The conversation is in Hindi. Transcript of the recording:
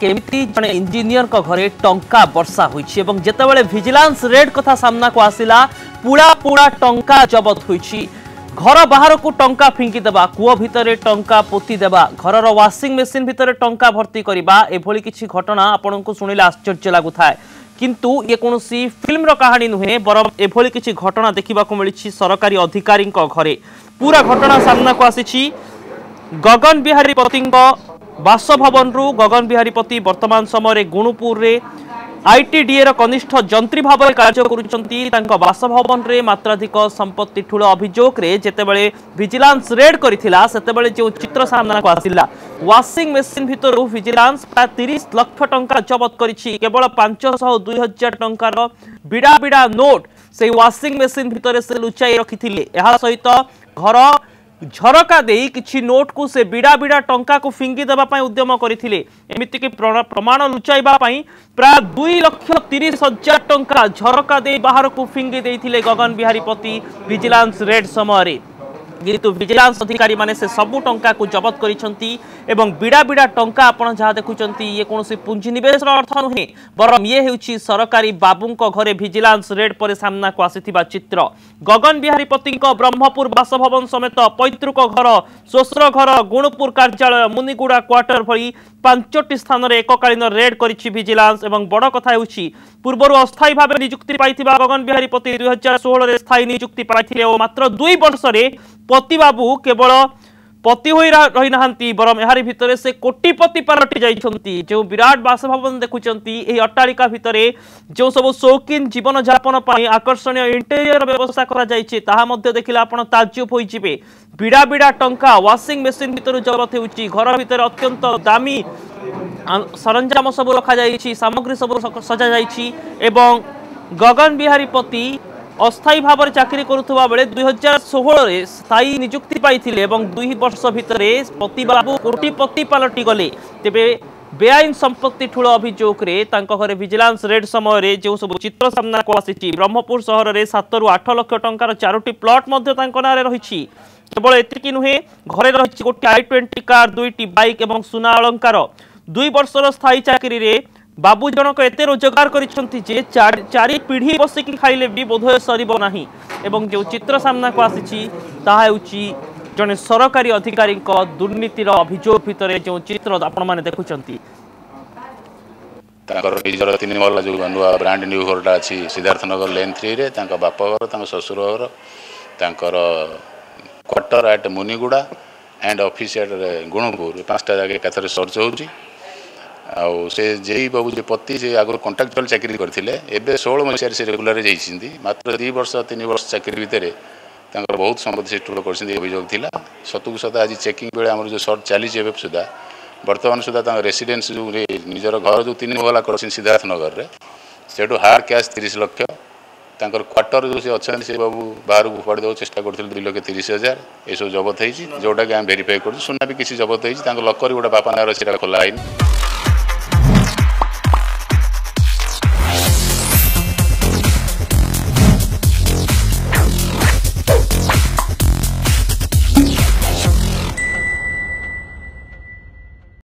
केमिति जने इंजीनियर को घरे टंका वर्षा होईछि एवं जेतेबेले विजिलेंस रेड कथा सामना को आसिला पुड़ा पुड़ा टंका जबत होईछि। घर बाहर को टंका फिंकी देबा, कूओ भितरे टंका पोती देबा, घरर वाशिंग मेसिन भितरे टंका भर्ती करबा, एभली किछि घटना आपनकु सुनिले आश्चर्य लागुथाय। किंतु ये कोनोसी फिल्म कहानी नुहे, बरम एभली किछि घटना देखिबा को मिलिछि सरकारी अधिकारी घरे। पूरा घटना सामना को आसिछि गगन बिहारी पतिंग बासभवन रु। गगन बिहारी पति वर्तमान समय गुणुपुर रे आईटीडीए कनिष्ठ जंत्री भाव में कार्य कर बासभवन रे मात्राधिक संपत्ति ठूल अभियोग रे जेतेबेले विजिलेंस रेड करिथिला सेतेबेले जो चित्र सामना को आसिला वाशिंग मेसिन भितर विजिलेंस प्राय 30 लाख टंका जबत करिछि। केवल 500-2000 टंकार बिड़ा बिड़ा नोट से वाशिंग मेसिन भितर से लुचाई रखिथिले। एहा सहित घर झरका देई किछि नोट को से बिड़ा बिड़ा टंका को फिंगी देबा पई उद्यम करिथिले। एमिति कि प्रमाण लुचाइबा पई प्राय 2,30,000 टंका झरका देई बाहर को फिंगी देइथिले गगन बिहारी पति विजिलेंस रेड समय रे। किंतु विजिलेंस अधिकारी माने से सबु टंका को जबत करिसंती एवं बिड़ा बिड़ा टंका आपण जहा देखुचंती ये कोनोसी पुंजीनिवेश अर्थ नुहे, बरम ये हेउची सरकारी बाबूंको घरे विजिलेंस रेड पर सामना को आसिथिबा चित्र। गगन बिहारी पतिंको ब्रह्मपुर बासभवन समेत पैतृक घर, श्वशुर घर, गुणपुर कार्यालय, मुनिगुड़ा क्वार्टर भली 5टी स्थान रे एककालीन रेड करिछि विजिलेंस। एवं बड़ कथा हेउछि पूर्वरु अस्थायी भाव नियुक्ति पाइथिबा गगन बिहारी पति 2016 रे स्थायी नियुक्ति पाइथिले और मात्र 2 वर्ष रे पति बाबू केवल पति होई रही नहांती, बरम एहारी भितरे से कोटिपति पालटि जाइछंती। जो विराट बासभवन देखुचंती एही अट्टालिका भितरे जो सब शौकीन जीवन यापन पाई आकर्षणीय इंटेरियर व्यवस्था करा जाइछि ताहा मध्ये देखिला आपण ताज्जुब होई जिवे। बिड़ा बिड़ा टंका वाशिंग मेसिन भितर जबत हेउछि, घर भितर अत्यंत दामी सरंजाम सब रखा जाइछि, सामग्री सब सजा जाइछि। एवं गगन बिहारी पति अस्थायी भाव में चाकरी करुवा बेले 2016 रे स्थायी नियुक्ति पाइथिले एवं 2 वर्ष भितर पति बाबू कोटिपति पालटि गले। तेबे बेआईन संपत्ति ठूल अभियोग रे तांको घरे विजिलेंस रेड समय रे जो सब चित्र सामना को आसिछि ब्रह्मपुर सहर रे 7 ରୁ 8 लाख टंकार 4टी प्लॉट मध्ये तांको नारे रहिछि। केवल एतिकी नुहे, घरे रहिछि गोटे i20 कार, 2टी बाइक एवं सुना अलंकार। 2 वर्षर स्थायी चाकरी रे बाबू जनक एते रोजगार करिसंती जे 4 पीढ़ी बसिकी खाइले भी बोधय सरीब नाही। एवं जो चित्र सामना को आसिछि ताहा हेउछि जने सरकारी अधिकारी दुर्नीतिर अभियोग भितर जो चित्र आपण माने देखुचंती। ताकर निजर 3 महला जो नुआ ब्रांड न्यू घरटा अछि सिद्धार्थनगर लेन 3 रे तांका बाप घर, तांका ससुर घर, तांकर quarter at Muniguda and office at Gunupur 5टा जगह एकाथरे सर्च होउची। आउ से जेई बाबू जे पति से आगर कॉन्ट्रैक्चुअल चाकरी करथिले एबे 16 मसिया से रेगुलर जाइछिंदी। मात्र 2 वर्ष 3 वर्ष चाकरी भितरे तांकर बहुत संपत्ति से टूल करछिंदी अभियोग थिला। सतुक सदा आज चेकिंग बेले हमर जो सर्च चली जेबे सुदा वर्तमान सुदा तांकर रेसिडेंस जो निजर घर जो 3 महला करछिन सिद्धार्थनगर रे सेटो हार्ड कैश 30 लाख। तांकर क्वार्टर जो से अच्छा से बाबू बाहर को फोड़ दो चेष्टा करथिल 2,30,000 ए सब जबत हेछि जोटा के हम वेरीफाई करछु। सुना भी किसी जबत हेछि तांकर लकर गोटा बापा नार सेटा खोला आइन।